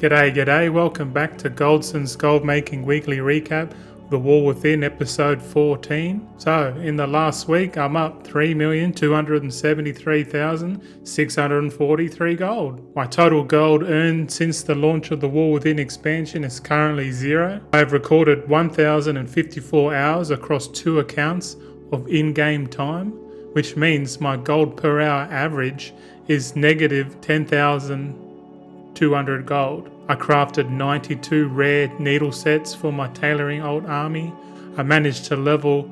G'day, welcome back to Goldson's Gold Making Weekly Recap, The War Within, episode 14. So, in the last week, I'm up 3,273,643 gold. My total gold earned since the launch of the War Within expansion is currently 0. I have recorded 1,054 hours across 2 accounts of in-game time, which means my gold per hour average is negative 10,200 gold. I crafted 92 rare needle sets for my tailoring old army. I managed to level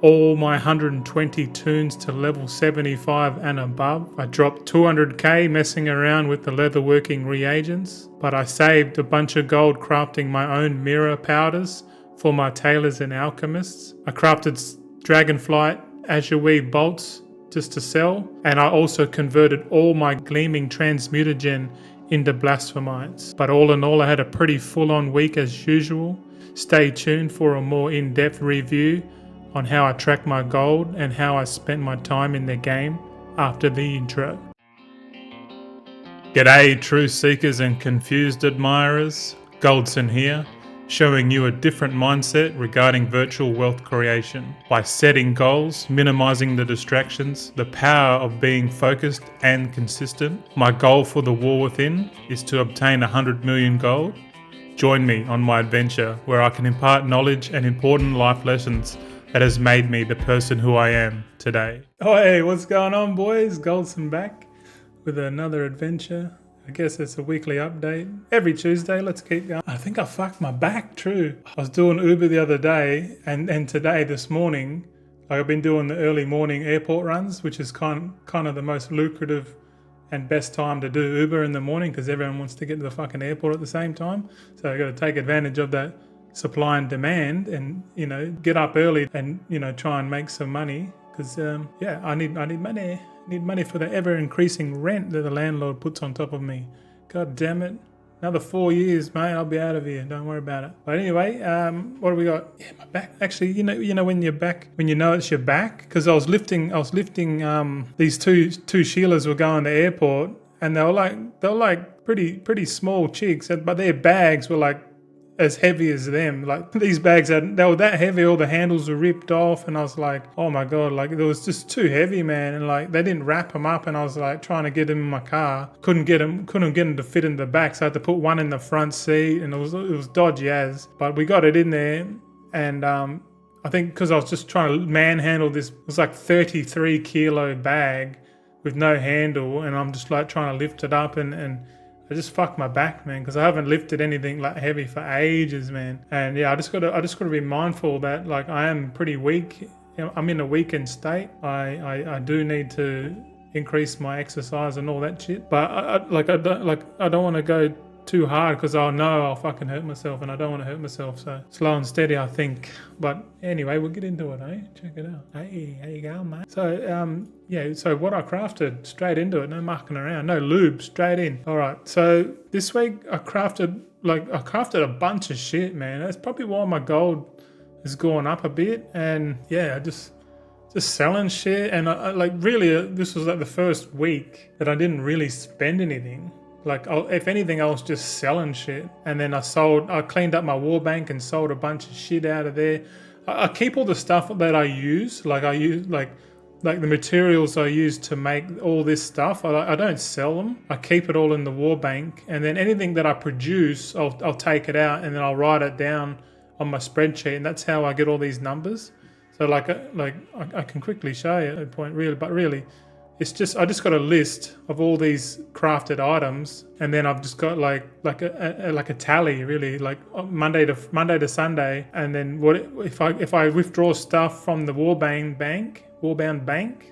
all my 120 toons to level 75 and above. I dropped 200k messing around with the leatherworking reagents, but I saved a bunch of gold crafting my own mirror powders for my tailors and alchemists. I crafted dragonflight azure weave bolts just to sell, and I also converted all my gleaming transmutagen into blasphemites. But all in all, I had a pretty full-on week as usual. Stay tuned for a more in-depth review on how I track my gold and how I spent my time in the game after the intro. G'day truth seekers and confused admirers, Goldson here, showing you a different mindset regarding virtual wealth creation. By setting goals, minimizing the distractions, the power of being focused and consistent. My goal for the War Within is to obtain 100 million gold. Join me on my adventure where I can impart knowledge and important life lessons that has made me the person who I am today. Oh hey, what's going on boys? Goldson back with another adventure. I guess it's a weekly update. Every Tuesday, let's keep going. I think I fucked my back, true. I was doing Uber the other day and today, this morning, I've been doing the early morning airport runs, which is kind of the most lucrative and best time to do Uber in the morning because everyone wants to get to the fucking airport at the same time. So I got to take advantage of that supply and demand and, get up early and, try and make some money because, I need money. Need money for the ever-increasing rent that the landlord puts on top of me. God damn it. Another 4 years, mate, I'll be out of here. Don't worry about it. But anyway, what do we got? Yeah, my back. Actually, you know when you're back, when you know it's your back? Because I was lifting these two Sheilas were going to the airport and they were like pretty small chicks, but their bags were like as heavy as them. Like these bags they were that heavy, all the handles were ripped off, and I was like, oh my god, like it was just too heavy, man. And like they didn't wrap them up, and I was like trying to get them in my car, couldn't get them to fit in the back, so I had to put one in the front seat, and it was dodgy as, but we got it in there. And I think because I was just trying to manhandle this, it was like 33 kilo bag with no handle, and I'm just like trying to lift it up, and I just fucked my back, man, because I haven't lifted anything like heavy for ages, man. And yeah, I just gotta be mindful that like I am pretty weak. I'm in a weakened state. I do need to increase my exercise and all that shit. But I don't want to go too hard because I know I'll fucking hurt myself, and I don't want to hurt myself. So slow and steady, I think. But anyway, we'll get into it, eh? Check it out. Hey, how you going, mate? So so what I crafted, straight into it, no mucking around, no lube, straight in. All right. So this week I crafted a bunch of shit, man. That's probably why my gold has gone up a bit. And yeah, just selling shit. And this was like the first week that I didn't really spend anything. Like, if anything, I was just selling shit. And then I cleaned up my war bank and sold a bunch of shit out of there. I keep all the stuff that I use. Like the materials I use to make all this stuff. I don't sell them. I keep it all in the war bank. And then anything that I produce, I'll take it out and then I'll write it down on my spreadsheet. And that's how I get all these numbers. So I can quickly show you a point really, but really, I just got a list of all these crafted items, and then I've just got like a tally, really, like Monday to Sunday. And then if I withdraw stuff from the warbound bank.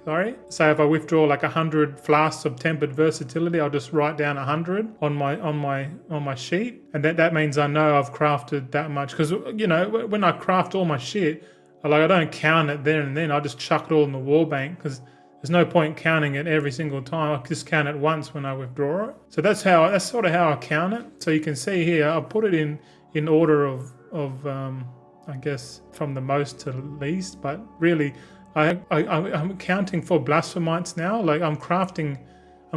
Sorry. So if I withdraw like 100 flasks of tempered versatility, I'll just write down 100 on my sheet, and that means I know I've crafted that much. Because when I craft all my shit, I don't count it there and then. I just chuck it all in the war bank because there's no point counting it every single time. I just count it once when I withdraw it. So that's sort of how I count it. So you can see here, I'll put it in order of I guess from the most to least. But really, I'm counting for blasphemites now. Like I'm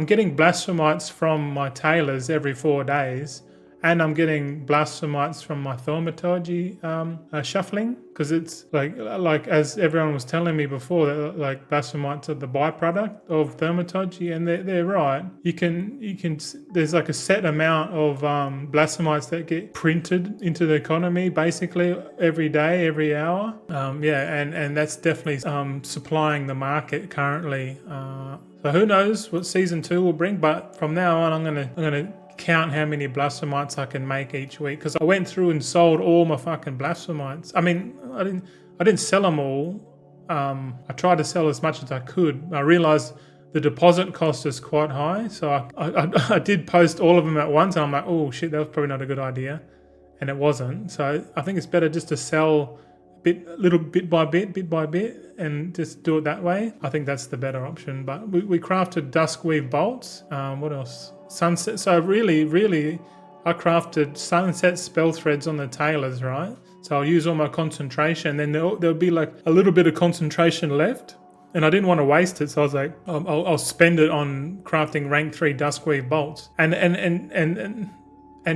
getting blasphemites from my tailors every 4 days, And I'm getting blastomites from my thaumaturgy shuffling, because it's like as everyone was telling me before, that like blastomites are the byproduct of thaumaturgy, and they're right. You can there's like a set amount of blastomites that get printed into the economy basically every day, every hour. And that's definitely supplying the market currently. So who knows what season 2 will bring? But from now on, I'm gonna count how many blastomites I can make each week, because I went through and sold all my fucking blastomites. I mean, I didn't sell them all. I tried to sell as much as I could. I realized the deposit cost is quite high, so I did post all of them at once, and I'm like, oh shit, that was probably not a good idea, and it wasn't. So I think it's better just to sell little bit by bit, and just do it that way. I think that's the better option. But we crafted duskweave bolts. What else? Sunset. So really, I crafted sunset spell threads on the tailors, right? So I'll use all my concentration, then there'll be like a little bit of concentration left, and I didn't want to waste it, so I was like, I'll spend it on crafting rank 3 duskweave bolts, and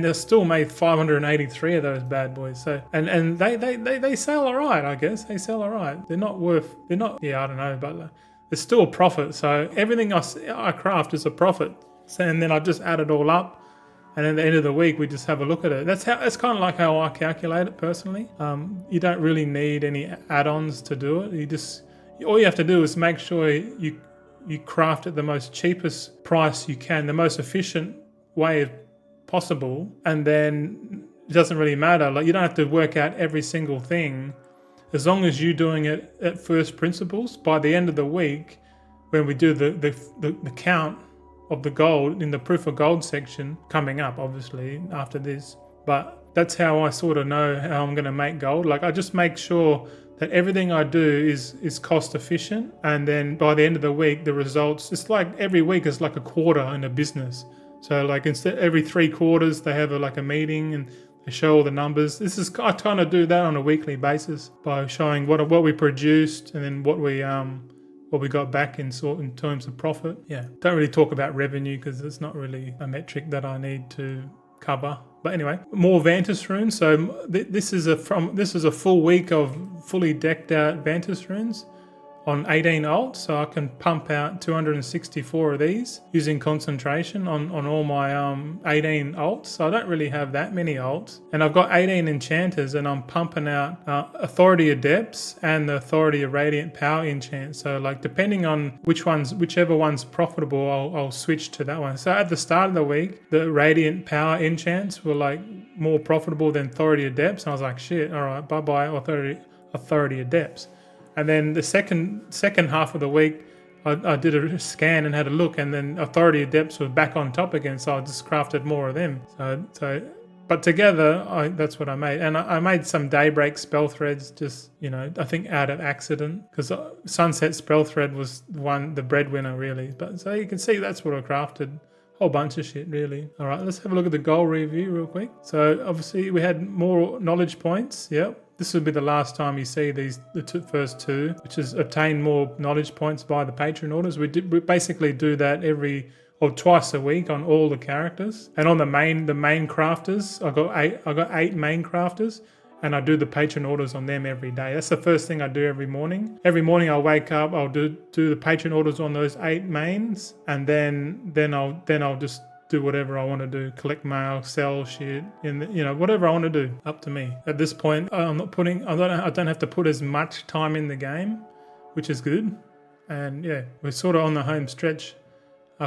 I still made 583 of those bad boys. So and they sell alright, I guess. They sell alright. They're not. Yeah, I don't know, but it's still a profit. So everything I craft is a profit. So, and then I just add it all up, and at the end of the week we just have a look at it. That's kind of like how I calculate it personally. You don't really need any add-ons to do it. All you have to do is make sure you craft at the most cheapest price you can, the most efficient way possible, and then it doesn't really matter. Like, you don't have to work out every single thing, as long as you're doing it at first principles. By the end of the week, when we do the count of the gold in the proof of gold section coming up, obviously after this, but that's how I sort of know how I'm going to make gold. Like, I just make sure that everything I do is cost efficient, and then by the end of the week, the results, it's like every week is like a quarter in a business. So like, instead every 3 quarters they have a meeting and they show all the numbers. I kind of do that on a weekly basis by showing what we produced, and then what we got back in terms of profit. Yeah, don't really talk about revenue because it's not really a metric that I need to cover. But anyway, more Vantis runes. So this is a full week of fully decked out Vantis runes on 18 alts, so I can pump out 264 of these using concentration on all my 18 alts. So I don't really have that many alts, and I've got 18 enchanters, and I'm pumping out Authority of Depths and the Authority of Radiant Power enchant. So like, depending on whichever one's profitable, I'll switch to that one. So at the start of the week, the Radiant Power enchants were like more profitable than Authority of Depths, and I was like, shit, all right, bye Authority of Depths. And then the second half of the week, I did a scan and had a look, and then Authority of Depths was back on top again, so I just crafted more of them. But together, that's what I made. And I made some Daybreak spell threads, just, I think out of accident, because Sunset spell thread was the breadwinner, really. But so you can see that's what I crafted. Whole bunch of shit, really. All right, let's have a look at the goal review real quick. So obviously we had more knowledge points. Yep. This will be the last time you see the first 2, which is obtain more knowledge points by the patron orders. We basically do that twice a week on all the characters, and on the main crafters. I got 8 main crafters, and I do the patron orders on them every day. That's the first thing I do every morning. Every morning I'll wake up, I'll do the patron orders on those 8 mains, and then I'll just do whatever I want to do, collect mail, sell shit, and whatever I want to do, up to me. At this point, I don't have to put as much time in the game, which is good. And yeah, we're sort of on the home stretch.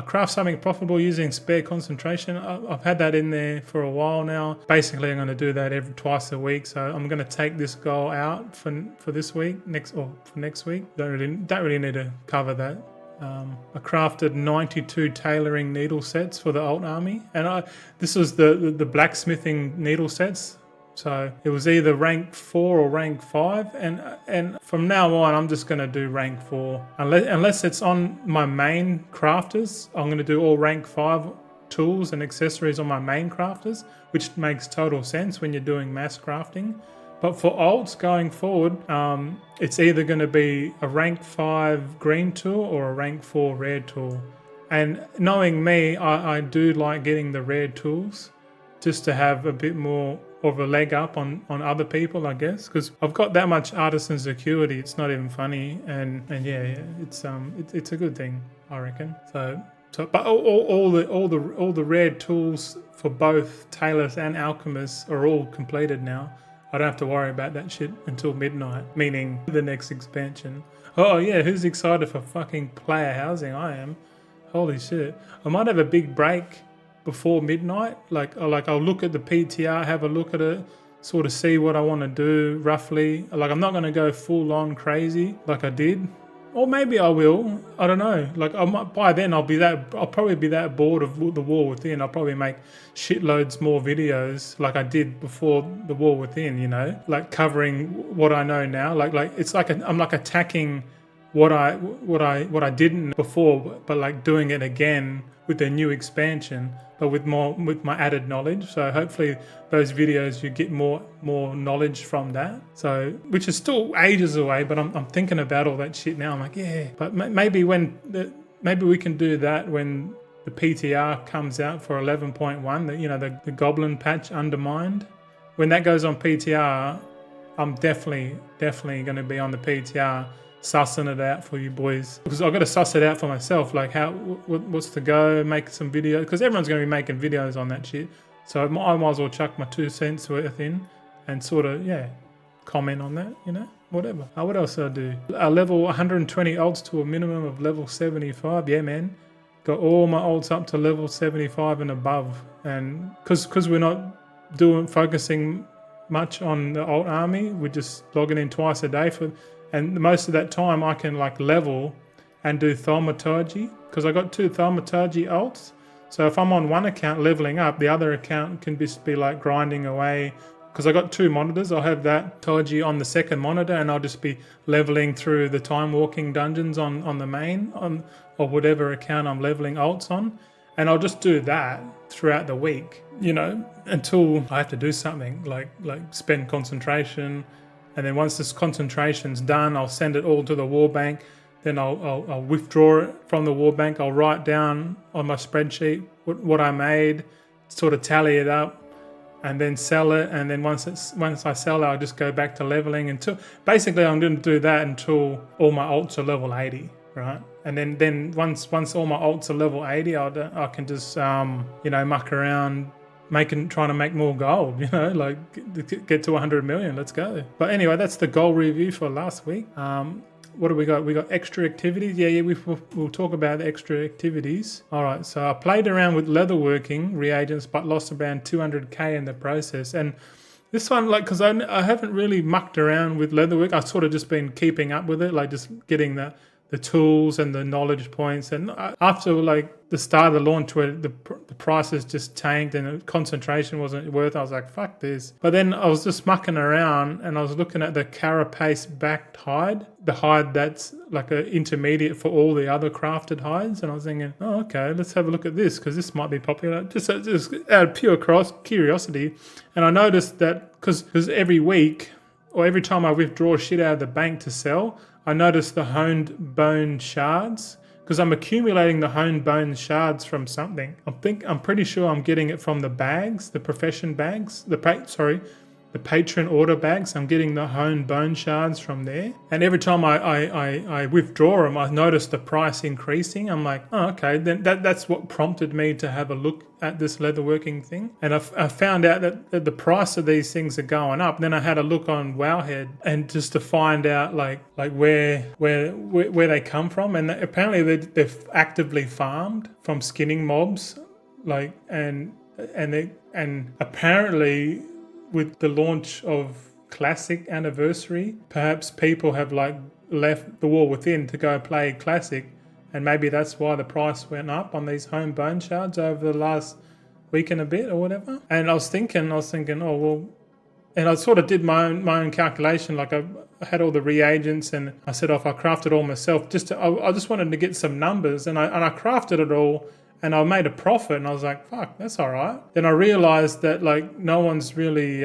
Craft something profitable using spare concentration. I've had that in there for a while now. Basically, I'm going to do that twice a week. So I'm going to take this goal out for this week, for next week. Don't really need to cover that. I crafted 92 tailoring needle sets for the alt army, and this was the blacksmithing needle sets. So it was either rank 4 or rank 5, and from now on I'm just going to do rank 4 unless it's on my main crafters. I'm going to do all rank 5 tools and accessories on my main crafters, which makes total sense when you're doing mass crafting. But for alts going forward, it's either going to be a rank 5 green tool or a rank 4 rare tool. And knowing me, I do like getting the rare tools just to have a bit more of a leg up on other people, I guess, because I've got that much artisan security. It's not even funny, and yeah, it's a good thing, I reckon. So but all the rare tools for both tailors and alchemists are all completed now. I don't have to worry about that shit until midnight, meaning the next expansion. Oh yeah, who's excited for fucking player housing? I am. Holy shit. I might have a big break before midnight. Like I'll look at the PTR, have a look at it, sort of see what I want to do roughly. Like I'm not going to go full on crazy like I did. Or maybe I will. I don't know. Like I might, by then I'll probably be that bored of the War Within. I'll probably make shitloads more videos like I did before the War Within. You know, like covering what I know now. Like it's like I'm like attacking what I didn't before, but like doing it again with the new expansion, but with my added knowledge. So hopefully those videos you get more knowledge from that. So which is still ages away, but I'm thinking about all that shit now. I'm like, yeah, but maybe maybe we can do that when the PTR comes out for 11.1. The Goblin patch Undermined. When that goes on PTR, I'm definitely going to be on the PTR. Sussing it out for you boys, because I've got to suss it out for myself, like what's to go, make some videos, because everyone's going to be making videos on that shit, so I might as well chuck my 2 cents worth in and sort of comment on that, whatever. What else did I do? I level 120 alts to a minimum of level 75. Yeah man, got all my alts up to level 75 and above, and because we're not focusing much on the alt army, we're just logging in twice a day and most of that time I can like level and do thaumaturgy, because I got 2 thaumaturgy alts. So if I'm on one account leveling up, the other account can just be like grinding away, because I got 2 monitors. I'll have that thaumaturgy on the second monitor, and I'll just be leveling through the time walking dungeons on the main or whatever account I'm leveling alts on, and I'll just do that throughout the week, until I have to do something like spend concentration. And then once this concentration's done, I'll send it all to the war bank. Then I'll withdraw it from the war bank. I'll write down on my spreadsheet what I made, sort of tally it up, and then sell it. And then once I sell it, I'll just go back to leveling until basically I'm going to do that until all my alts are level 80, right? And then once all my alts are level 80, I can just muck around. Trying to make more gold, like get to 100 million. Let's go. But anyway, that's the goal review for last week. What do we got? We got extra activities. Yeah, we'll talk about the extra activities. All right, so I played around with leatherworking reagents, but lost around 200k in the process. And this one, because I haven't really mucked around with leatherwork. I've sort of just been keeping up with it, like just getting the tools and the knowledge points. And after the start of the launch, where the prices just tanked and the concentration wasn't worth, I was like, fuck this. But then I was just mucking around and I was looking at the carapace backed hide, the hide that's like an intermediate for all the other crafted hides. And I was thinking, oh, okay, let's have a look at this, because this might be popular. Just out of pure curiosity. And I noticed that because every week or every time I withdraw shit out of the bank to sell, I noticed the honed bone shards, because I'm accumulating the honed bone shards from something. I'm pretty sure I'm getting it from the bags, the profession bags, the patron order bags. I'm getting the honed bone shards from there. And every time I withdraw them, I notice the price increasing. I'm like, oh, okay, then that's what prompted me to have a look at this leatherworking thing. And I found out that the price of these things are going up. Then I had a look on Wowhead, and just to find out like where they come from. And apparently they're actively farmed from skinning mobs, and apparently, with the launch of Classic Anniversary, perhaps people have left the War Within to go play Classic, and maybe that's why the price went up on these home bone shards over the last week and a bit or whatever. And I was thinking, oh well, and I sort of did my own calculation. Like I had all the reagents, and I said, if I crafted all myself, I just wanted to get some numbers, and I crafted it all. And I made a profit, and I was like, fuck, that's all right. Then I realized that no one's really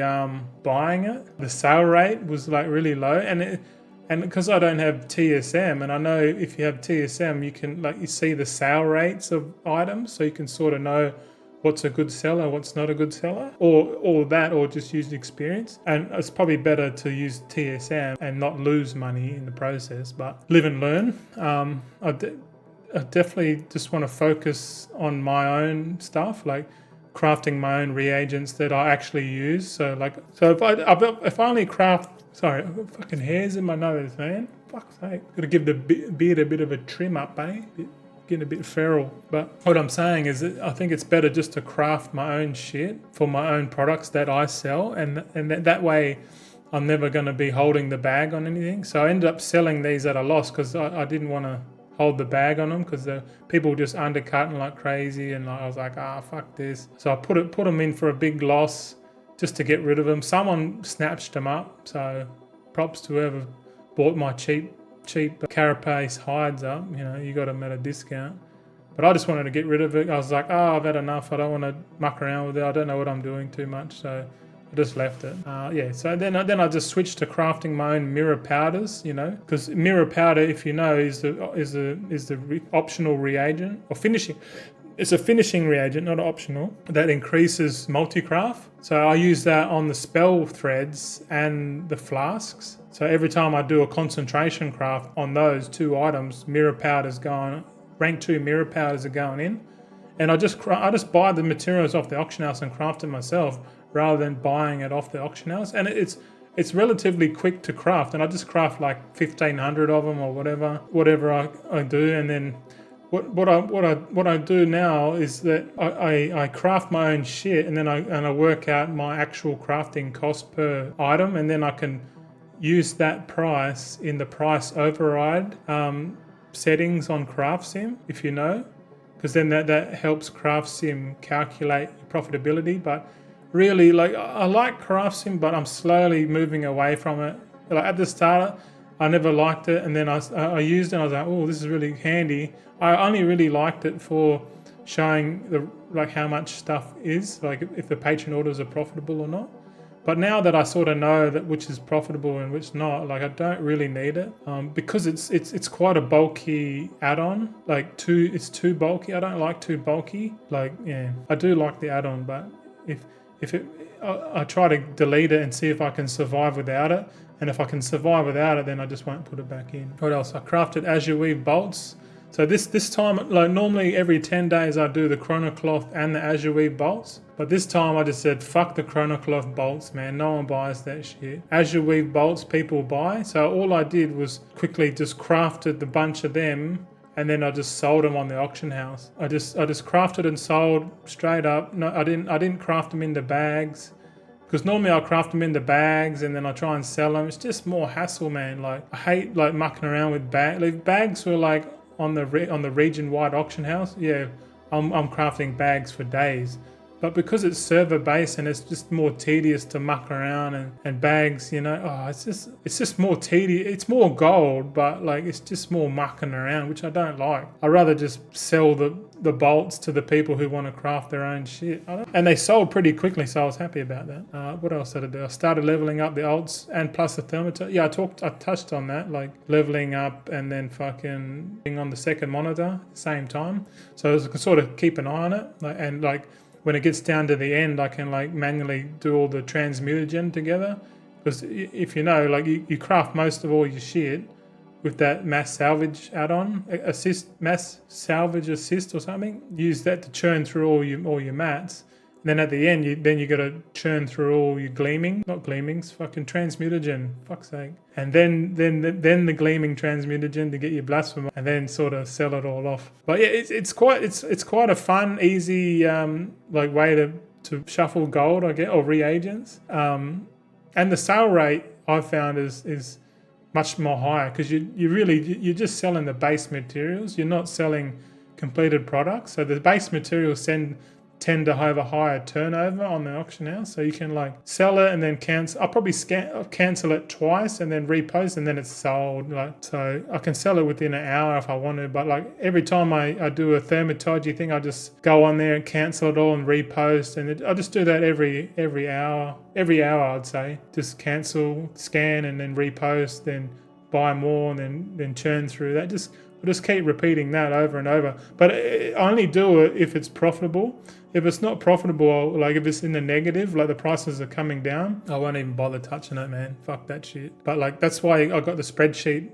buying it. The sale rate was really low. And because I don't have TSM, and I know if you have TSM, you can you see the sale rates of items, so you can sort of know what's a good seller, what's not a good seller, or just use experience. And it's probably better to use TSM and not lose money in the process, but live and learn. I definitely just want to focus on my own stuff, like crafting my own reagents that I actually use. So if I only craft, sorry, I've got fucking hairs in my nose, man. Fuck's sake. Got to give the beard a bit of a trim up, eh? Getting a bit feral. But what I'm saying is that I think it's better just to craft my own shit for my own products that I sell, and that way I'm never going to be holding the bag on anything. So I ended up selling these at a loss because I didn't want to hold the bag on them because the people just undercutting like crazy, and I was like, fuck this. So I put them in for a big loss just to get rid of them. Someone snatched them up, so props to whoever bought my cheap carapace hides up. You know, you got them at a discount. But I just wanted to get rid of it. I was like, I've had enough. I don't want to muck around with it. I don't know what I'm doing too much, so I just left it. So then I just switched to crafting my own mirror powders, you know, because mirror powder, if you know, is the optional reagent or finishing. It's a finishing reagent, not optional, that increases multi-craft. So I use that on the spell threads and the flasks. So every time I do a concentration craft on those two items, mirror powders going, rank 2 mirror powders are going in. And I just buy the materials off the auction house and craft it myself rather than buying it off the auction house. And it's relatively quick to craft. And I just craft like 1,500 of them or whatever I do. And then what I do now is that I craft my own shit, and then I work out my actual crafting cost per item, and then I can use that price in the price override settings on CraftSim, if you know, because then that helps CraftSim calculate profitability. But really, like, I like CraftSim, but I'm slowly moving away from it. Like at the start, I never liked it, and then I used it and I was like, oh, this is really handy. I only really liked it for showing how much stuff is, like if the patron orders are profitable or not. But now that I sort of know that which is profitable and which not, like I don't really need it because it's quite a bulky add-on. It's too bulky. I don't like too bulky. I do like the add-on, but I try to delete it and see if I can survive without it. And if I can survive without it, then I just won't put it back in. What else? I crafted Azure Weave bolts. So this time, like normally every 10 days I do the Chronocloth and the Azure Weave bolts. But this time I just said, fuck the Chronocloth bolts, man. No one buys that shit. Azure Weave bolts people buy. So all I did was quickly just crafted the bunch of them, and then I just sold them on the auction house. I just crafted and sold straight up. No, I didn't craft them into bags. Because normally I craft them into bags and then I try and sell them. It's just more hassle, man. Like I hate like mucking around with bags. If bags were like on the region-wide auction house, yeah, I'm crafting bags for days. But because it's server-based and it's just more tedious to muck around and bags, you know, it's just more tedious. It's more gold, but like it's just more mucking around, which I don't like. I'd rather just sell the bolts to the people who want to craft their own shit. And they sold pretty quickly, so I was happy about that. What else did I do? I started leveling up the alts and plus the thermite. Yeah, I touched on that, like leveling up and then fucking being on the second monitor at the same time. So I can sort of keep an eye on it, when it gets down to the end, I can like manually do all the transmutagen together. Because if you know, like you craft most of all your shit with that mass salvage add-on, mass salvage assist or something. Use that to churn through all your mats. And then at the end, you got to churn through all your fucking transmutagen, fuck's sake. And then the gleaming transmutagen to get your blasphema, and then sort of sell it all off. But yeah, it's quite a fun, easy way to shuffle gold, I guess, or reagents. And the sale rate I've found is much more higher because you're just selling the base materials. You're not selling completed products. So the base materials tend to have a higher turnover on the auction house, so you can like sell it and then cancel. I'll probably cancel it twice and then repost, and then it's sold. So I can sell it within an hour if I want to, but like every time I do a thermatology thing, I just go on there and cancel it all and repost, and I just do that every hour. I'd say just cancel, scan, and then repost, then buy more and then churn through that. We'll just keep repeating that over and over. But I only do it if it's profitable. If it's not profitable, like if it's in the negative, like the prices are coming down, I won't even bother touching it, man. Fuck that shit. But like that's why I got the spreadsheet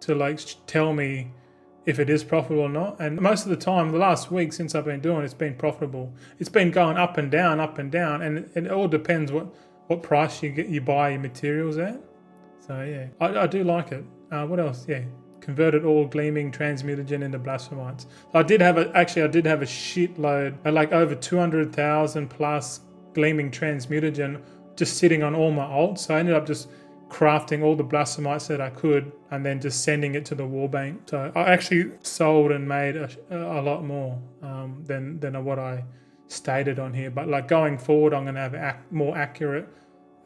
to like tell me if it is profitable or not. And most of the time, the last week since I've been doing it, it's been profitable. It's been going up and down, and it all depends what price you buy your materials at. So yeah, I do like it. What else? Yeah, converted all gleaming transmutagen into blasphemites. I did have a shitload, like over 200,000 plus gleaming transmutagen just sitting on all my alts. So I ended up just crafting all the blasphemites that I could and then just sending it to the war bank. So I actually sold and made a lot more than what I stated on here. But like going forward, I'm going to have more accurate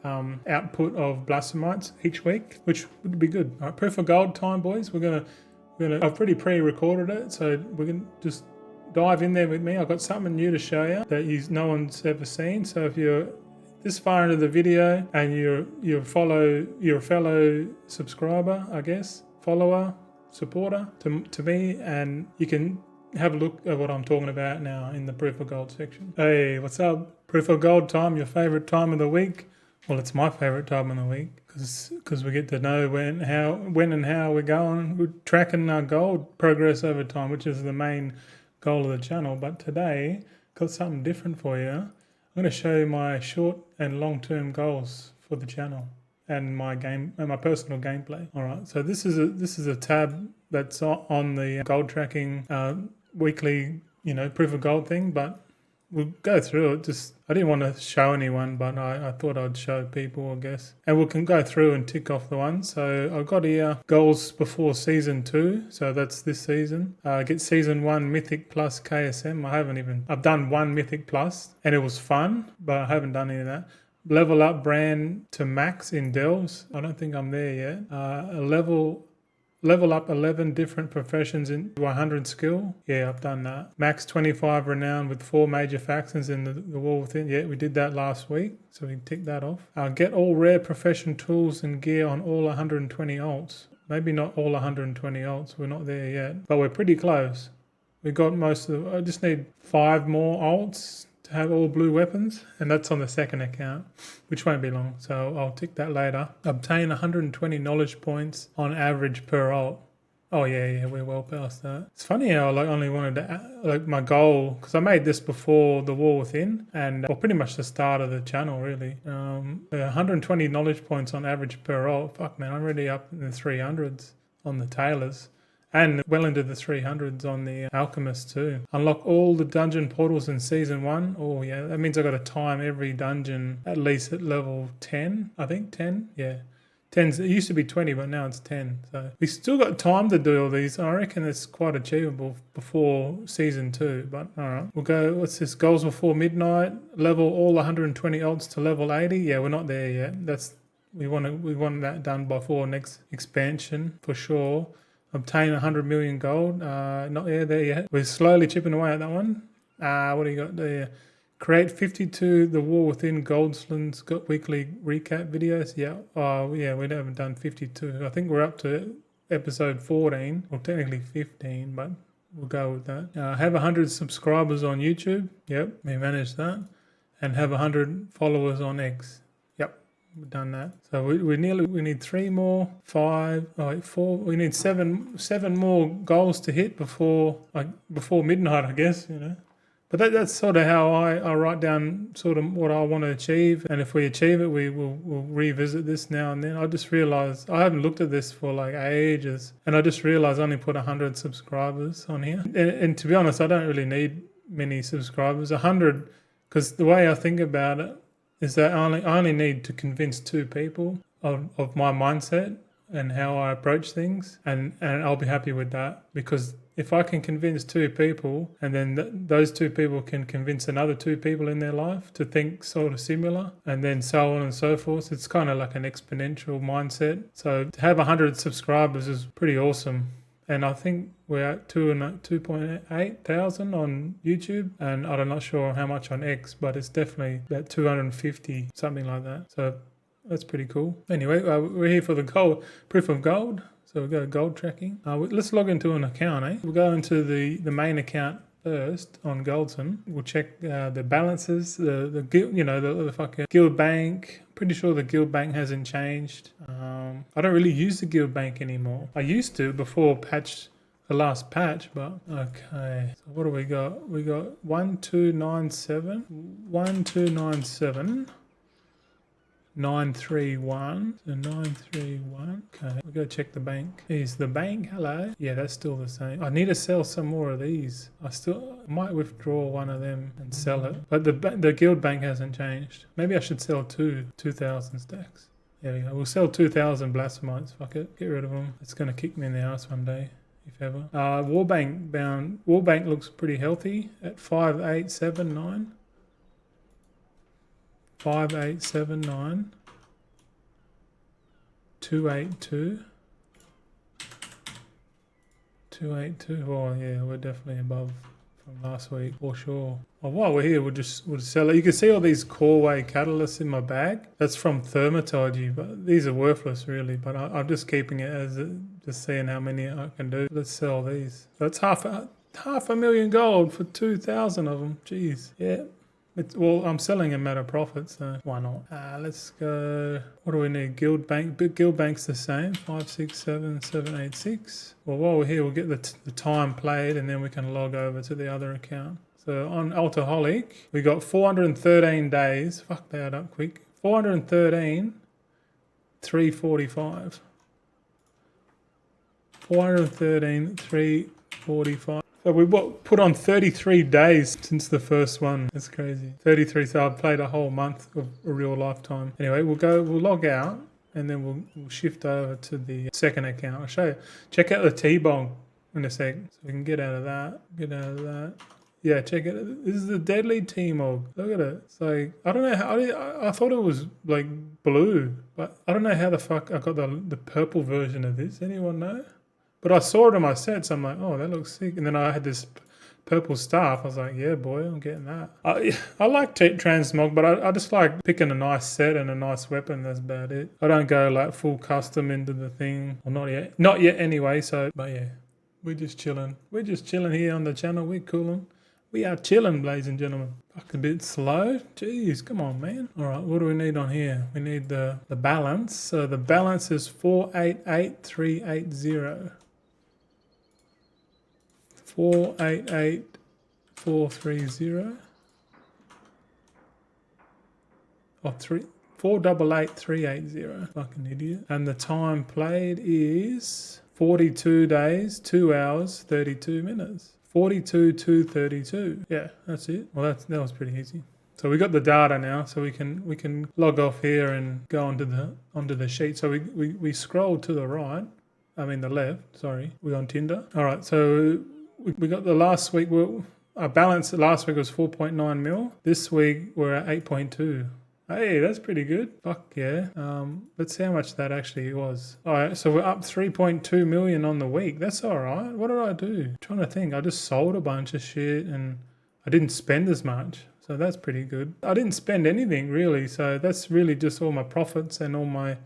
output of blasphemites each week, which would be good. All right, proof of gold time, boys. I've pretty pre-recorded it, so we can just dive in there with me. I've got something new to show you that no one's ever seen. So if you're this far into the video and you're a fellow subscriber, I guess, follower, supporter to me, and you can have a look at what I'm talking about now in the proof of gold section. Hey, what's up? Proof of gold time, your favorite time of the week. Well, it's my favorite time of the week because we get to know when and how we're going. We're tracking our gold progress over time, which is the main goal of the channel. But today, got something different for you. I'm going to show you my short and long-term goals for the channel and my personal gameplay. All right, so this is a tab that's on the gold tracking weekly, proof of gold thing, but we'll go through it. I didn't want to show anyone, but I thought I'd show people, I guess. And we can go through and tick off the ones. So I've got here goals before season 2. So that's this season. Get season 1 Mythic Plus KSM. I've done 1 Mythic Plus and it was fun, but I haven't done any of that. Level up brand to max in Delves. I don't think I'm there yet. Level up 11 different professions in 100 skill. Yeah, I've done that. Max 25 renown with 4 major factions in the war within. Yeah, we did that last week, so we can tick that off. Get all rare profession tools and gear on all 120 alts. Maybe not all 120 alts. We're not there yet, but we're pretty close. We got most of I just need 5 more alts to have all blue weapons, and that's on the second account, which won't be long, so I'll tick that later. Obtain 120 knowledge points on average per alt. Oh yeah, we're well past that. It's funny how I only wanted to my goal, because I made this before the war within, and pretty much the start of the channel really. 120 knowledge points on average per alt. Fuck man, I'm already up in the 300s on the tailors. And well into the 300s on the Alchemist too. Unlock all the dungeon portals in Season 1. Oh yeah, that means I got to time every dungeon at least at level 10. I think 10? Yeah. 10's, it used to be 20, but now it's 10. So we still got time to do all these. I reckon it's quite achievable before Season 2. But alright, we'll go, what's this? Goals before midnight. Level all 120 alts to level 80. Yeah, we're not there yet. We want that done before next expansion for sure. Obtain 100 million gold. Not there yet. We're slowly chipping away at that one. What do you got there? Create 52 The War Within Goldsland's got weekly recap videos. Yeah. Yeah, we haven't done 52. I think we're up to episode 14. Well, technically 15, but we'll go with that. Have 100 subscribers on YouTube. Yep, we managed that. And have 100 followers on X. We've done that. So we need 3 more, 5, 4. We need 7 more goals to hit before midnight, I guess, But that's sort of how I write down sort of what I want to achieve. And if we achieve it, we'll revisit this now and then. I just realized I haven't looked at this for like ages. And I just realized I only put 100 subscribers on here. And to be honest, I don't really need many subscribers. 100, because the way I think about it, is that I only need to convince 2 people of my mindset and how I approach things, and I'll be happy with that. Because if I can convince 2 people, and then those 2 people can convince another 2 people in their life to think sort of similar, and then so on and so forth, it's kind of like an exponential mindset. So to have 100 subscribers is pretty awesome. And I think we're at 2.8 thousand on YouTube, and I'm not sure how much on X, but it's definitely about 250, something like that. So That's pretty cool. Anyway, we're here for the gold proof of gold. So we'll go gold tracking. Let's log into an account, eh? We'll go into the main account first on Goldson. We'll check the balances, the guild, the fucking guild bank. Pretty sure the guild bank hasn't changed. I don't really use the guild bank anymore. I used to before the last patch, but okay. So what do we got? We got 1297, 1297. 931, so 931. Okay, we'll go check the bank. Is the bank, hello? Yeah, that's still the same. I need to sell some more of these. I might withdraw one of them and sell it. But the guild bank hasn't changed. Maybe I should sell 2,000 stacks. There we go. We'll sell 2,000 blasphemites. Fuck it. Get rid of them. It's going to kick me in the ass one day, if ever. Warbank looks pretty healthy at 5879. 5879 282 282. Oh yeah, we're definitely above from last week for sure. Oh, while we're here, we'll sell it. You can see all these Coreway catalysts in my bag. That's from Thermatology, but these are worthless really. But I'm just keeping it as just seeing how many I can do. Let's sell these. That's half a million gold for 2,000 of them. Jeez, yeah. Well, I'm selling them at a profit, so why not? Let's go. What do we need? Guild bank. Guild bank's the same. 567786. Well, while we're here, we'll get the time played, and then we can log over to the other account. So on Altaholic, we got 413 days. Fuck, they add up quick. 413, 345. 413, 345. So we put on 33 days since the first one. That's crazy. 33, so I've played a whole month of a real lifetime. Anyway, we'll log out, and then we'll shift over to the second account. I'll show you. Check out the T-Bong in a sec. So we can get out of that. Yeah, check it. This is the deadly T-Mog. Look at it. It's like, I don't know how, I thought it was like blue, but I don't know how the fuck I got the purple version of this. Anyone know? But I saw it in my set, so I'm like, oh, that looks sick. And then I had this purple staff. I was like, yeah, boy, I'm getting that. I like transmog, but I just like picking a nice set and a nice weapon. That's about it. I don't go like full custom into the thing. Well, not yet. Not yet anyway, so, but yeah. We're just chilling. We're just chilling here on the channel. We're cooling. We are chilling, ladies and gentlemen. Fuck, a bit slow. Jeez, come on, man. All right, what do we need on here? We need the balance. So the balance is 488380. 488430. Oh, 488380. Fucking idiot. And the time played is 42 days, 2 hours, 32 minutes. 42,232. Yeah, that's it. Well, that was pretty easy. So we got the data now, so we can log off here and go onto the sheet. So we scroll to the right. I mean the left. Sorry, we're on Tinder. All right, so we got the last week. Our balance last week was 4.9 mil. This week we're at 8.2. Hey, that's pretty good. Fuck yeah. Let's see how much that actually was. All right, so we're up 3.2 million on the week. That's all right. What did I do? I'm trying to think. I just sold a bunch of shit and I didn't spend as much. So that's pretty good. I didn't spend anything really. So that's really just all my profits and all my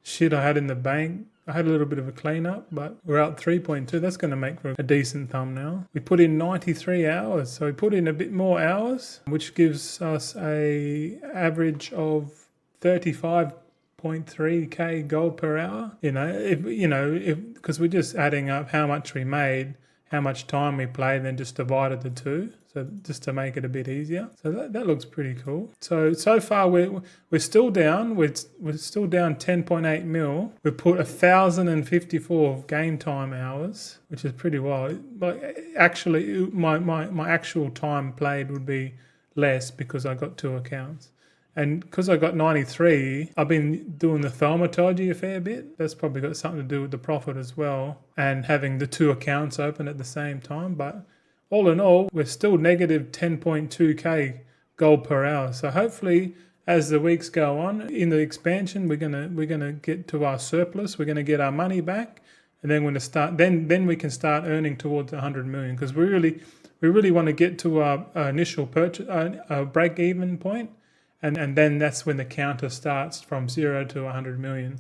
shit I had in the bank. I had a little bit of a cleanup, but we're out 3.2. That's going to make for a decent thumbnail. We put in 93 hours. So we put in a bit more hours, which gives us a average of 35.3k gold per hour. Because we're just adding up how much we made, how much time we played, and then just divided the two. So just to make it a bit easier. So that looks pretty cool. So far we're still down. We're still down 10.8 mil. We put 1,054 game time hours, which is pretty wild. But actually, my actual time played would be less because I got 2 accounts. And because I got 93, I've been doing the thaumaturgy a fair bit. That's probably got something to do with the profit as well, and having the 2 accounts open at the same time. But all in all, we're still negative 10.2k gold per hour. So hopefully, as the weeks go on in the expansion, we're gonna get to our surplus. We're gonna get our money back, and then we're gonna start. Then we can start earning towards 100 million because we really want to get to our initial purchase, break even point, and then that's when the counter starts from 0 to 100 million.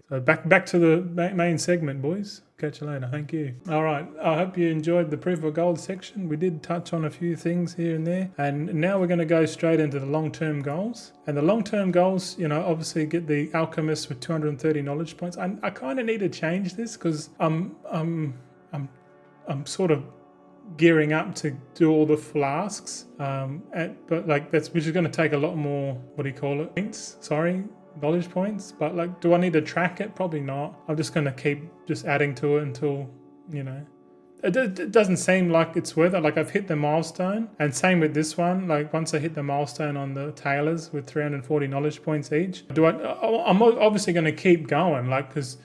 So back to the main segment, boys. Catch you later. Thank you. All right. I hope you enjoyed the proof of gold section. We did touch on a few things here and there. And now we're going to go straight into the long-term goals. And the long-term goals, obviously get the alchemist with 230 knowledge points. I kind of need to change this because I'm sort of gearing up to do all the flasks. Which is going to take a lot more, points. Knowledge points, but do I need to track it? Probably not. I'm just going to keep just adding to it until, it doesn't seem like it's worth it. I've hit the milestone, and same with this one. Once I hit the milestone on the tailors with 340 knowledge points each, I'm obviously going to keep going, because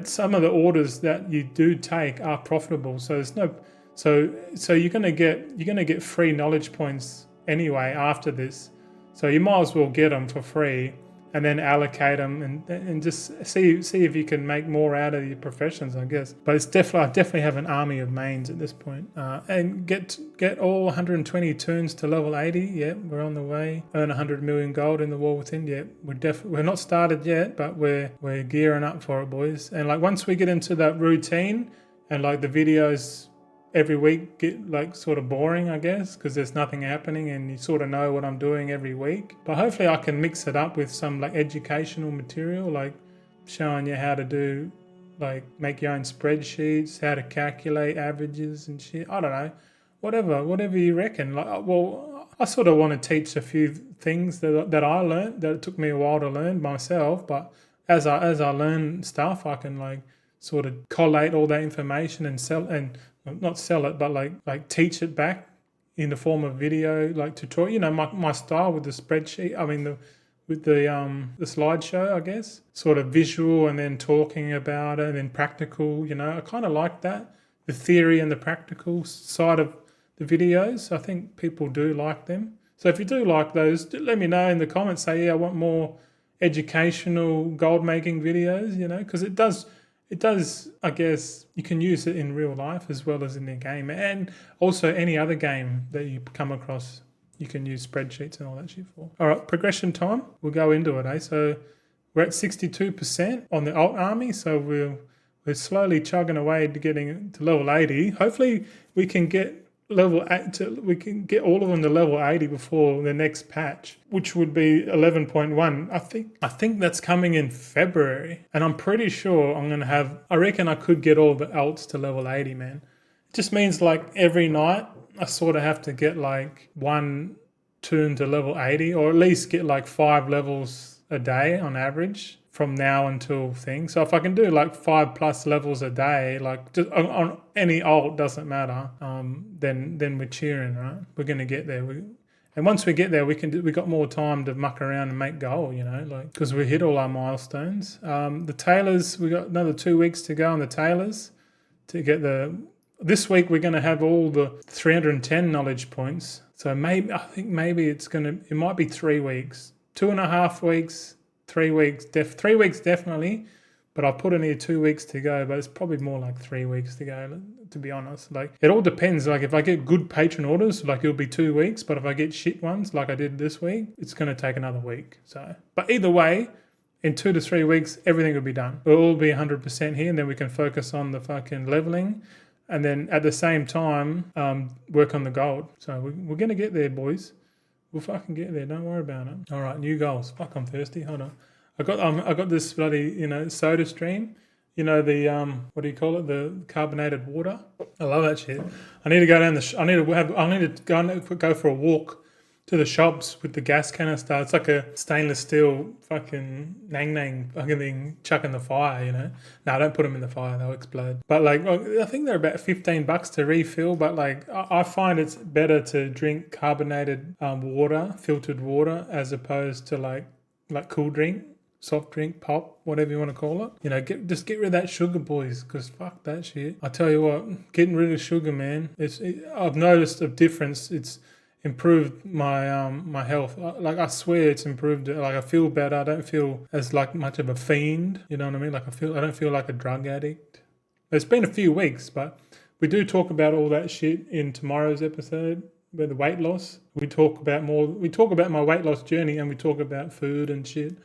some of the orders that you do take are profitable. So there's no, so you're going to get free knowledge points anyway after this. So you might as well get them for free, and then allocate them and just see if you can make more out of your professions, I guess. But I definitely have an army of mains at this point. And get all 120 turns to level 80. Yeah, we're on the way. Earn 100 million gold in the War Within. Yeah, we're not started yet, but we're gearing up for it, boys. And once we get into that routine, and the videos every week get sort of boring, I guess, because there's nothing happening and you sort of know what I'm doing every week. But hopefully I can mix it up with some educational material, showing you how to do, make your own spreadsheets, how to calculate averages and shit. I don't know, whatever you reckon. I sort of want to teach a few things that I learned, that it took me a while to learn myself. But as I learn stuff, I can sort of collate all that information and not sell it, but teach it back in the form of video, tutorial. My style with the spreadsheet. With the slideshow, I guess, sort of visual and then talking about it and then practical. I kind of like that, the theory and the practical side of the videos. I think people do like them. So if you do like those, let me know in the comments. Say, I want more educational gold making videos. Because it does, I guess, you can use it in real life as well as in the game. And also any other game that you come across, you can use spreadsheets and all that shit for. All right, progression time. We'll go into it, So we're at 62% on the alt army. So we're slowly chugging away to getting to level 80. Hopefully we can get we can get all of them to level 80 before the next patch, which would be 11.1. I think that's coming in February, and I'm pretty sure I reckon I could get all the alts to level 80, man. It just means every night I sort of have to get one tune to level 80, or at least get 5 levels a day on average from now until things. So if I can do 5+ levels a day, just on any alt, doesn't matter, then we're cheering, right? We're going to get there. And once we get there, we got more time to muck around and make gold, because we hit all our milestones. The tailors, we got another 2 weeks to go on the tailors to get this week we're going to have all the 310 knowledge points. So I think maybe it might be 3 weeks, 2.5 weeks, 3 weeks, 3 weeks definitely, but I'll put in here 2 weeks to go, but it's probably more 3 weeks to go, to be honest. It all depends. If I get good patron orders, it'll be 2 weeks, but if I get shit ones like I did this week, it's going to take another week. So, but either way, in 2 to 3 weeks, everything will be done. We'll all be 100% here, and then we can focus on the fucking leveling, and then at the same time, work on the gold. So we're going to get there, boys. We'll fucking get there. Don't worry about it. All right, new goals. Fuck, I'm thirsty. Hold on. I got this bloody, soda stream. The what do you call it? The carbonated water. I love that shit. I need to go down I need to go for a walk to the shops with the gas canister. It's like a stainless steel fucking nang fucking thing chuck in the fire, No, don't put them in the fire, they'll explode. But I think they're about $15 to refill, but I find it's better to drink carbonated water, filtered water, as opposed to like cool drink, soft drink, pop, whatever you want to call it. Just get rid of that sugar, boys, because fuck that shit. I tell you what, getting rid of sugar, man, I've noticed a difference. It's improved my my health. I swear it's improved it. I feel better. I don't feel as much of a fiend. You know what I mean? I don't feel like a drug addict. It's been a few weeks, but we do talk about all that shit in tomorrow's episode. about the weight loss. We talk about my weight loss journey, and we talk about food and shit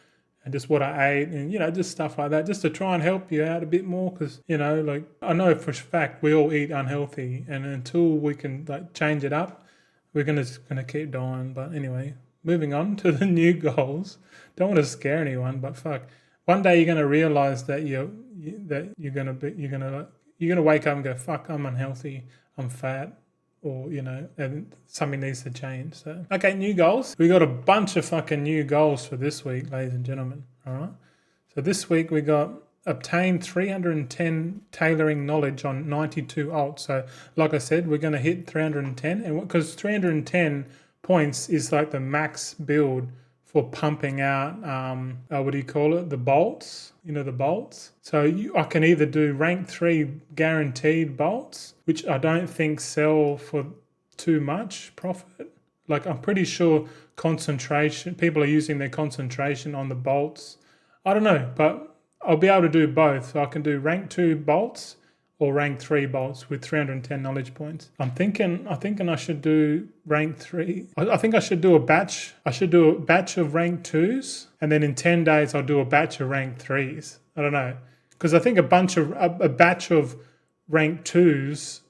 and just what I ate and, just stuff like that, just to try and help you out a bit more. Because, like, I know for a fact we all eat unhealthy, and until we can, like, change it up, we're gonna keep dying. But anyway, moving on to the new goals. Don't want to scare anyone, but fuck, one day you're gonna realize that you're gonna wake up and go, fuck, I'm unhealthy, I'm fat, or, and something needs to change. So, okay, new goals. We got a bunch of fucking new goals for this week, ladies and gentlemen. All right. So this week we got obtain 310 tailoring knowledge on 92 alts. So like I said, we're going to hit 310, and because 310 points is like the max build for pumping out, what do you call it? The bolts, the bolts. So I can either do rank 3 guaranteed bolts, which I don't think sell for too much profit. Like, I'm pretty sure people are using their concentration on the bolts. I don't know, but I'll be able to do both. So I can do rank 2 bolts or rank 3 bolts with 310 knowledge points. I'm thinking I should do rank 3. I think I should do a batch. I should do a batch of rank 2s, and then in 10 days I'll do a batch of rank 3s. I don't know. Because I think a batch of rank 2s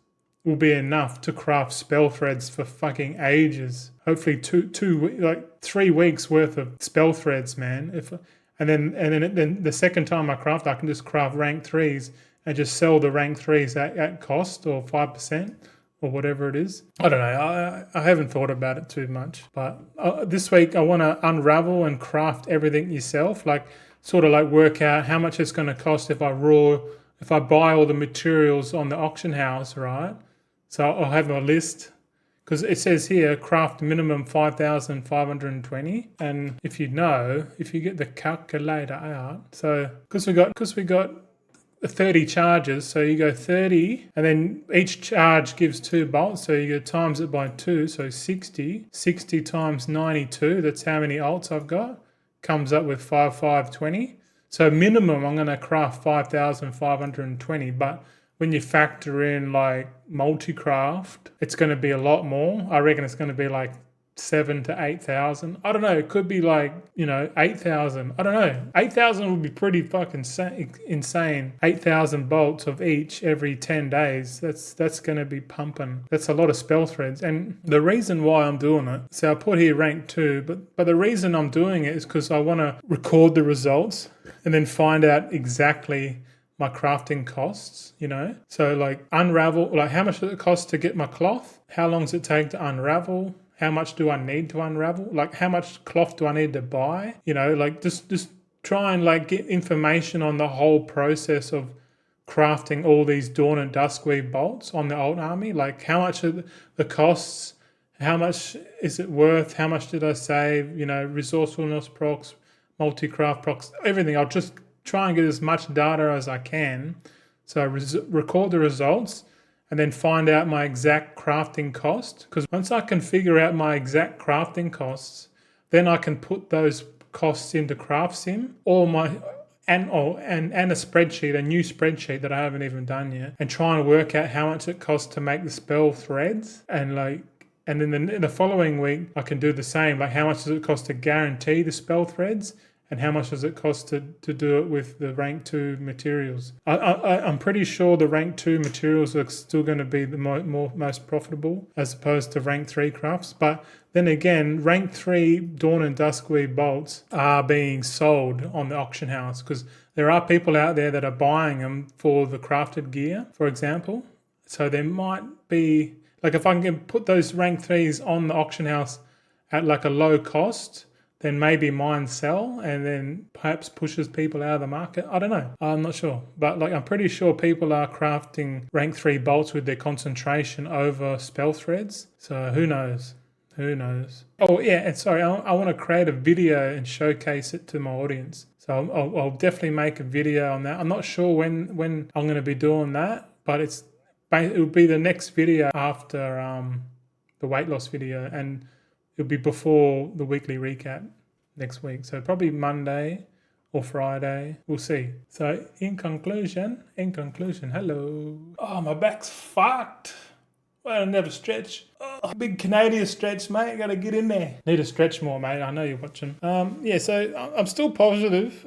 will be enough to craft spell threads for fucking ages. Hopefully 3 weeks worth of spell threads, man. And then the second time I can just craft rank 3s and just sell the rank 3s at cost, or 5%, or whatever it is. I don't know. I haven't thought about it too much. But this week I want to unravel and craft everything yourself. Like, sort of like work out how much it's going to cost if I buy all the materials on the auction house, right? So I'll have a list. Because it says here, craft minimum 5,520. And if you get the calculator out, so because we got 30 charges, so you go 30, and then each charge gives 2 bolts, so you go times it by 2, so 60 times 92, that's how many alts I've got, comes up with 5,520. So minimum I'm going to craft 5,520, but when you factor in like multi-craft, it's going to be a lot more. I reckon it's going to be like 7,000 to 8,000. I don't know. It could be like, 8,000. I don't know. 8,000 would be pretty fucking insane. 8,000 bolts of each every 10 days. That's going to be pumping. That's a lot of spell threads. And the reason why I'm doing it, so I put here rank 2, but the reason I'm doing it is because I want to record the results and then find out exactly my crafting costs, So like unravel, like how much does it cost to get my cloth? How long does it take to unravel? How much do I need to unravel? Like, how much cloth do I need to buy? Like just try and like get information on the whole process of crafting all these Dawn and Duskweed bolts on the old army. Like, how much are the costs? How much is it worth? How much did I save? Resourcefulness procs, multi-craft procs, everything. I'll just try and get as much data as I can. So record the results, and then find out my exact crafting cost. Because once I can figure out my exact crafting costs, then I can put those costs into CraftSim and a spreadsheet, a new spreadsheet that I haven't even done yet, and try and work out how much it costs to make the spell threads. And then in the following week, I can do the same. Like, how much does it cost to guarantee the spell threads? And how much does it cost to do it with the rank 2 materials? I'm pretty sure the rank 2 materials are still going to be the most profitable as opposed to rank 3 crafts. But then again, rank 3 Dawn and Duskweed bolts are being sold on the auction house, because there are people out there that are buying them for the crafted gear, for example. So there might be, like, if I can put those rank 3s on the auction house at like a low cost, then maybe mine sell and then perhaps pushes people out of the market. I don't know. I'm not sure. But like, I'm pretty sure people are crafting rank 3 bolts with their concentration over spell threads. So who knows? Oh yeah, and sorry, I want to create a video and showcase it to my audience. So I'll definitely make a video on that. I'm not sure when I'm going to be doing that, but it'll be the next video after the weight loss video, and it'll be before the weekly recap next week. So probably Monday or Friday. We'll see. So in conclusion, hello. Oh, my back's fucked. Well, I never stretch. Oh, big Canadian stretch, mate. Gotta get in there. Need to stretch more, mate. I know you're watching. Yeah, so I'm still positive.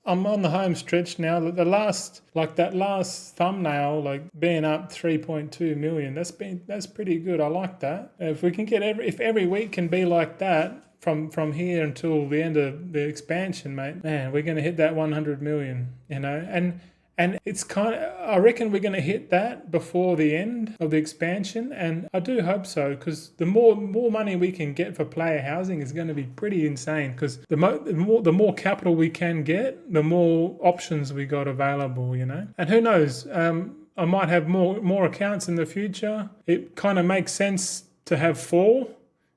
I'm on the home stretch now. The last, like that last thumbnail, like being up 3.2 million. That's pretty good. I like that. If we can get if every week can be like that from here until the end of the expansion, mate, man, we're gonna hit that 100 million. You know, and it's I reckon we're going to hit that before the end of the expansion, and I do hope so, because the more money we can get for player housing is going to be pretty insane, because the more capital we can get, the more options we got available, you know. And who knows, I might have more accounts in the future. It kind of makes sense to have 4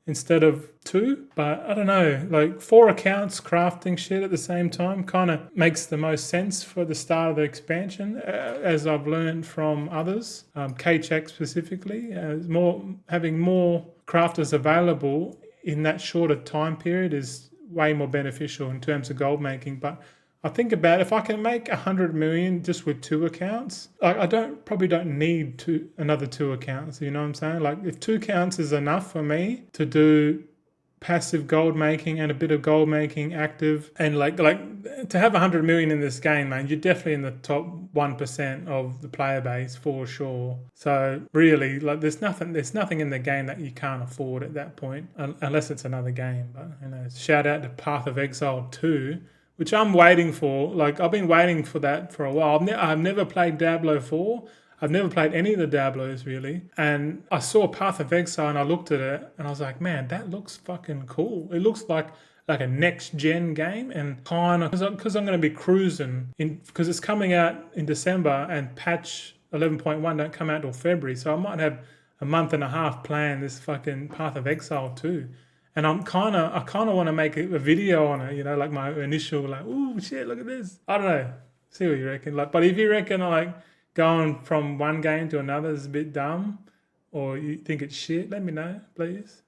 instead of 2, but I don't know, like 4 accounts crafting shit at the same time kind of makes the most sense for the start of the expansion, as I've learned from others, K-Check specifically. Having more crafters available in that shorter time period is way more beneficial in terms of gold making. But I think about if I can make 100 million just with 2 accounts, I probably don't need another 2 accounts. You know what I'm saying? Like if 2 accounts is enough for me to do passive gold making and a bit of gold making active, and like to have 100 million in this game, man, you're definitely in the top 1% of the player base for sure. So really, like there's nothing in the game that you can't afford at that point, unless it's another game. But you know, shout out to Path of Exile 2. Which I'm waiting for. Like, I've been waiting for that for a while. I've never played Diablo 4. I've never played any of the Diablos, really. And I saw Path of Exile and I looked at it and I was like, man, that looks fucking cool. It looks like a next-gen game, and kind of... Because I'm going to be cruising, because it's coming out in December and patch 11.1 don't come out till February. So I might have a month and a half playing this fucking Path of Exile 2. And I kind of want to make a video on it, you know, like my initial, like, ooh, shit, look at this. I don't know. See what you reckon. Like, but if you reckon, like, going from one game to another is a bit dumb, or you think it's shit, let me know, please.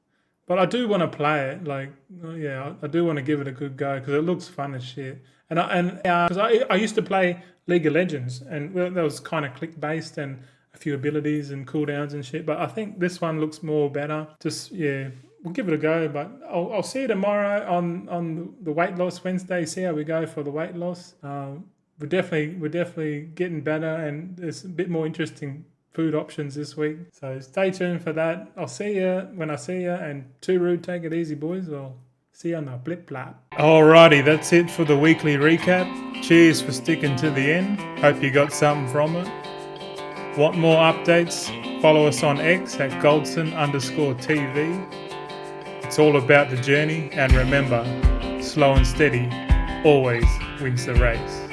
But I do want to play it. Like, yeah, I do want to give it a good go, because it looks fun as shit. Because I used to play League of Legends, and that was kind of click-based and a few abilities and cooldowns and shit. But I think this one looks more better. Just, yeah... We'll give it a go, but I'll see you tomorrow on the weight loss Wednesday. See how we go for the weight loss. We're definitely getting better, and there's a bit more interesting food options this week. So stay tuned for that. I'll see you when I see you. And Too Rude, take it easy, boys. I'll see you on the blip blap. Alrighty, that's it for the weekly recap. Cheers for sticking to the end. Hope you got something from it. Want more updates? Follow us on X at Goldson_TV. It's all about the journey, and remember, slow and steady always wins the race.